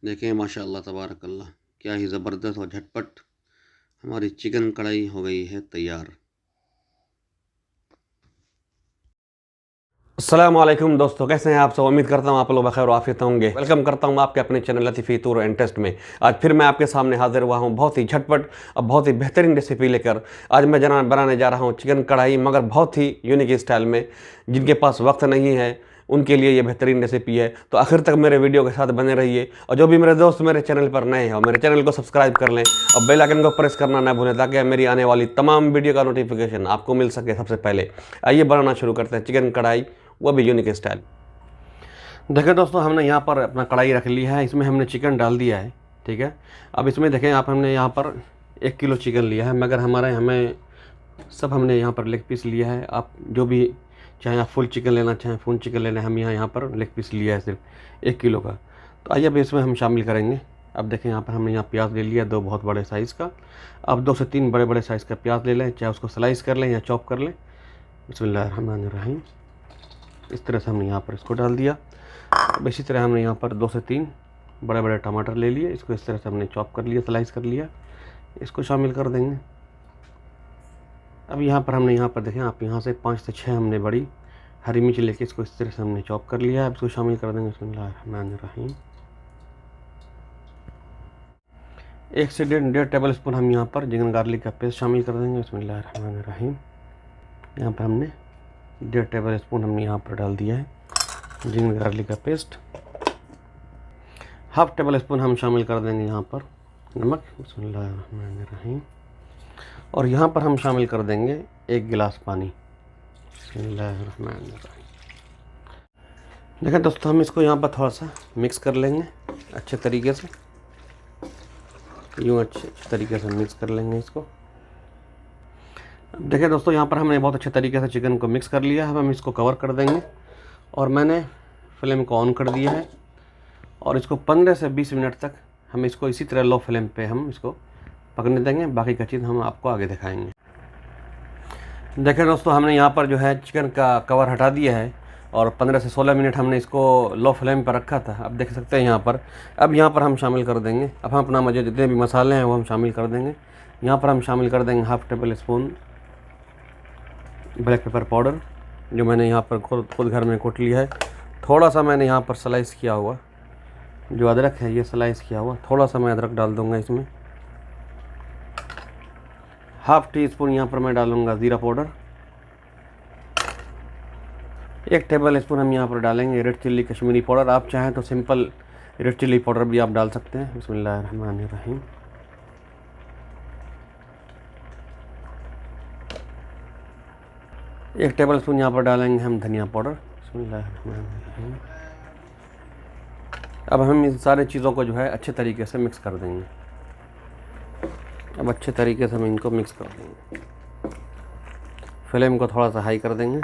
देखें माशाअल्लाह तबारकल्लाह, क्या ही ज़बरदस्त और झटपट हमारी चिकन कढ़ाई हो गई है तैयार। अस्सलाम वालेकुम दोस्तों, कैसे हैं आप सब। उम्मीद करता हूँ आप लोग बखैर आफियत होंगे। वेलकम करता हूँ आपके अपने चैनल लतीफ़ी टूर एंड टेस्ट में। आज फिर मैं आपके सामने हाजिर हुआ हूँ बहुत ही झटपट और बहुत ही बेहतरीन रेसिपी लेकर। आज मैं बनाने जा रहा हूँ चिकन कढ़ाई, मगर बहुत ही यूनिक स्टाइल में। जिनके पास वक्त नहीं है उनके लिए ये बेहतरीन रेसिपी है, तो आखिर तक मेरे वीडियो के साथ बने रहिए। और जो भी मेरे दोस्त मेरे चैनल पर नए हैं मेरे चैनल को सब्सक्राइब कर लें और बेल आइकन को प्रेस करना ना भूलें, ताकि मेरी आने वाली तमाम वीडियो का नोटिफिकेशन आपको मिल सके सबसे पहले। आइए बनाना शुरू करते हैं चिकन कढ़ाई, वो भी यूनिक स्टाइल। देखिए दोस्तों, हमने यहाँ पर अपना कढ़ाई रख लिया है, इसमें हमने चिकन डाल दिया है। ठीक है, अब इसमें देखें आप, हमने यहाँ पर 1 किलो चिकन लिया है, मगर हमने हमने यहाँ पर लेग पीस लिया है। आप जो भी चाहे आप फुल चिकन लेना चाहें फुल चिकन लेना, हम यहाँ पर लेग पीस लिया है सिर्फ 1 किलो का। तो आइए अब इसमें हम शामिल करेंगे। अब देखें यहाँ पर हमने प्याज ले लिया 2 बहुत बड़े साइज़ का। अब 2 से 3 बड़े बड़े साइज़ का प्याज ले लें, चाहे उसको स्लाइस कर लें या चॉप कर लें। बिस्मिल्लाहिर्रहमानिर्रहीम। इस तरह से हमने यहाँ पर इसको डाल दिया। अब इसी तरह हमने यहाँ पर 2 से 3 बड़े बड़े टमाटर ले लिए, इसको इस तरह से हमने चॉप कर लिया, स्लाइस कर लिया, इसको शामिल कर देंगे। अब यहाँ पर हमने देखें आप, यहाँ से 5 से 6 हमने बड़ी हरी मिर्च लेके इसको इस तरह से हमने चॉप कर लिया है। अब इसको शामिल कर देंगे। बिस्मिल्लाहिर्रहमानिर्रहीम। 1 से 1.5 टेबल स्पून हम यहाँ पर जिंजर गार्लिक का पेस्ट शामिल कर देंगे। बिस्मिल्लाहिर्रहमानिर्रहीम। यहाँ पर हमने 1.5 टेबल स्पून हमने यहाँ पर डाल दिया है जिंजर गार्लिक का पेस्ट। 1/2 टेबल स्पून हम शामिल कर देंगे यहाँ पर नमक। बिस्मिल्लाहिर्रहमानिर्रहीम। और यहाँ पर हम शामिल कर देंगे 1 गिलास पानी। बिस्मिल्लाहिर्रहमानिर्रहीम। देखें दोस्तों, हम इसको यहाँ पर थोड़ा सा मिक्स कर लेंगे अच्छे तरीके से, यूँ अच्छे तरीके से मिक्स कर लेंगे इसको। देखिए दोस्तों, यहाँ पर हमने बहुत अच्छे तरीके से चिकन को मिक्स कर लिया है। अब हम इसको कवर कर देंगे और मैंने फ्लेम को ऑन कर दिया है और इसको 15 से 20 मिनट तक हम इसको इसी तरह लो फ्लेम पे हम इसको पकने देंगे। बाकी का चीज़ हम आपको आगे दिखाएंगे। देखिए दोस्तों, हमने यहाँ पर चिकन का कवर हटा दिया है और 15 से 16 मिनट हमने इसको लो फ्लेम पर रखा था। अब देख सकते हैं यहाँ पर, अब यहाँ पर हम शामिल कर देंगे, अब हम अपना जितने भी मसाले हैं वो हम शामिल कर देंगे। यहाँ पर हम शामिल कर देंगे 1/2 table spoon black pepper powder, जो मैंने यहाँ पर खुद घर में कूट लिया है। थोड़ा सा मैंने यहाँ पर स्लाइस किया हुआ जो अदरक है, ये स्लाइस किया हुआ थोड़ा सा मैं अदरक डाल दूँगा इसमें। 1/2 टीस्पून यहाँ पर मैं डालूँगा ज़ीरा पाउडर। 1 टेबल स्पून हम यहाँ पर डालेंगे रेड चिल्ली कश्मीरी पाउडर। आप चाहें तो सिंपल रेड चिल्ली पाउडर भी आप डाल सकते हैं। बिस्मिल्लाहिर्रहमानिर्रहीम। 1 टेबल स्पून यहाँ पर डालेंगे हम धनिया पाउडर। बिस्मिल्लाहिर्रहमानिर्रहीम। अब हम इन सारे चीज़ों को अच्छे तरीके से मिक्स कर देंगे। अब अच्छे तरीके से हम इनको मिक्स कर देंगे। फ्लेम को थोड़ा सा हाई कर देंगे।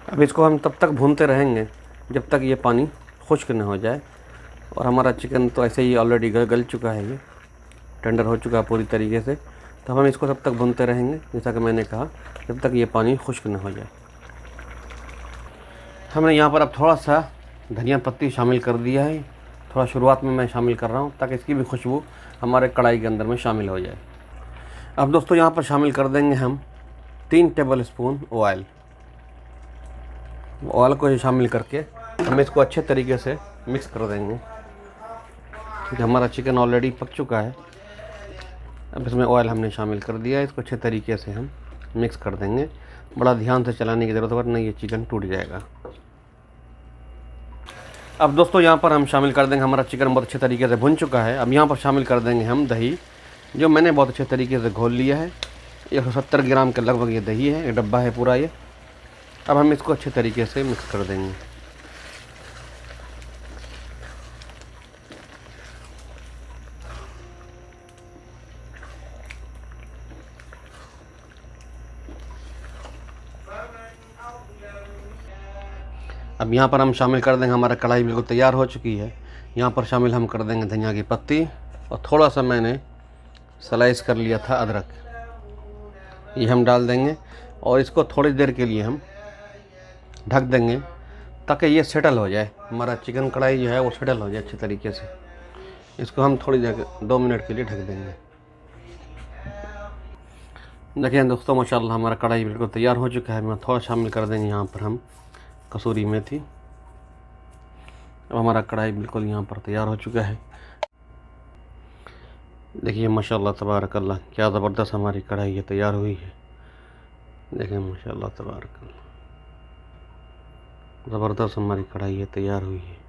अब इसको हम तब तक भूनते रहेंगे जब तक ये पानी खुश्क न हो जाए। और हमारा चिकन तो ऐसे ही ऑलरेडी गल चुका है, ये टेंडर हो चुका है पूरी तरीके से। तो हम इसको तब तक भूनते रहेंगे जैसा कि मैंने कहा, जब तक ये पानी खुश्क न हो जाए। हमने यहाँ पर अब थोड़ा सा धनिया पत्ती शामिल कर दिया है, थोड़ा शुरुआत में मैं शामिल कर रहा हूँ ताकि इसकी भी खुशबू हमारे कढ़ाई के अंदर में शामिल हो जाए। अब दोस्तों, यहाँ पर शामिल कर देंगे हम 3 टेबल स्पून ऑयल को ही शामिल करके हम इसको अच्छे तरीके से मिक्स कर देंगे, क्योंकि हमारा चिकन ऑलरेडी पक चुका है। अब इसमें ऑयल हमने शामिल कर दिया है, इसको अच्छे तरीके से हम मिक्स कर देंगे। बड़ा ध्यान से चलाने की ज़रूरत है, वरना ये चिकन टूट जाएगा। अब दोस्तों, यहाँ पर हम शामिल कर देंगे, हमारा चिकन बहुत अच्छे तरीके से भुन चुका है। अब यहाँ पर शामिल कर देंगे हम दही, जो मैंने बहुत अच्छे तरीके से घोल लिया है। 170 ग्राम के लगभग ये दही है, एक डब्बा है पूरा ये। अब हम इसको अच्छे तरीके से मिक्स कर देंगे। अब यहाँ पर हम शामिल कर देंगे, हमारा कढ़ाई बिल्कुल तैयार हो चुकी है। यहाँ पर शामिल हम कर देंगे धनिया की पत्ती और थोड़ा सा मैंने स्लाइस कर लिया था अदरक, ये हम डाल देंगे और इसको थोड़ी देर के लिए हम ढक देंगे ताकि ये सेटल हो जाए, हमारा चिकन कढ़ाई जो है वो सेटल हो जाए अच्छे तरीके से। इसको हम थोड़ी देर 2 मिनट के लिए ढक देंगे। देखिए दोस्तों माशाल्लाह हमारा कढ़ाई बिल्कुल तैयार हो चुका है। मैं थोड़ा शामिल कर देंगे यहाँ पर हम कसूरी मेथी। अब हमारा कढ़ाई बिल्कुल यहाँ पर तैयार हो चुका है। देखिए माशाल्लाह तबारक अल्लाह क्या ज़बरदस्त हमारी कढ़ाई ये तैयार हुई है। देखिए माशाल्लाह तबारक अल्लाह ज़बरदस्त हमारी कढ़ाई ये तैयार हुई है।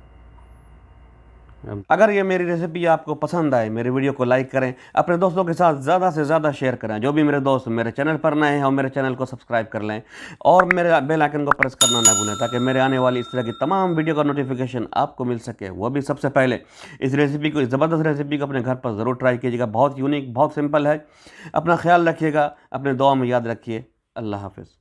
अगर ये मेरी रेसिपी आपको पसंद आए, मेरे वीडियो को लाइक करें, अपने दोस्तों के साथ ज़्यादा से ज़्यादा शेयर करें। जो भी मेरे दोस्त मेरे चैनल पर नए हैं और मेरे चैनल को सब्सक्राइब कर लें और मेरे बेल आइकन को प्रेस करना ना भूलें, ताकि मेरे आने वाली इस तरह की तमाम वीडियो का नोटिफिकेशन आपको मिल सके, वो भी सबसे पहले। इस ज़बरदस्त रेसिपी को अपने घर पर ज़रूर ट्राई कीजिएगा। बहुत यूनिक, बहुत सिंपल है। अपना ख्याल रखिएगा, अपने दुआ में याद रखिए। अल्लाह हाफ़िज़।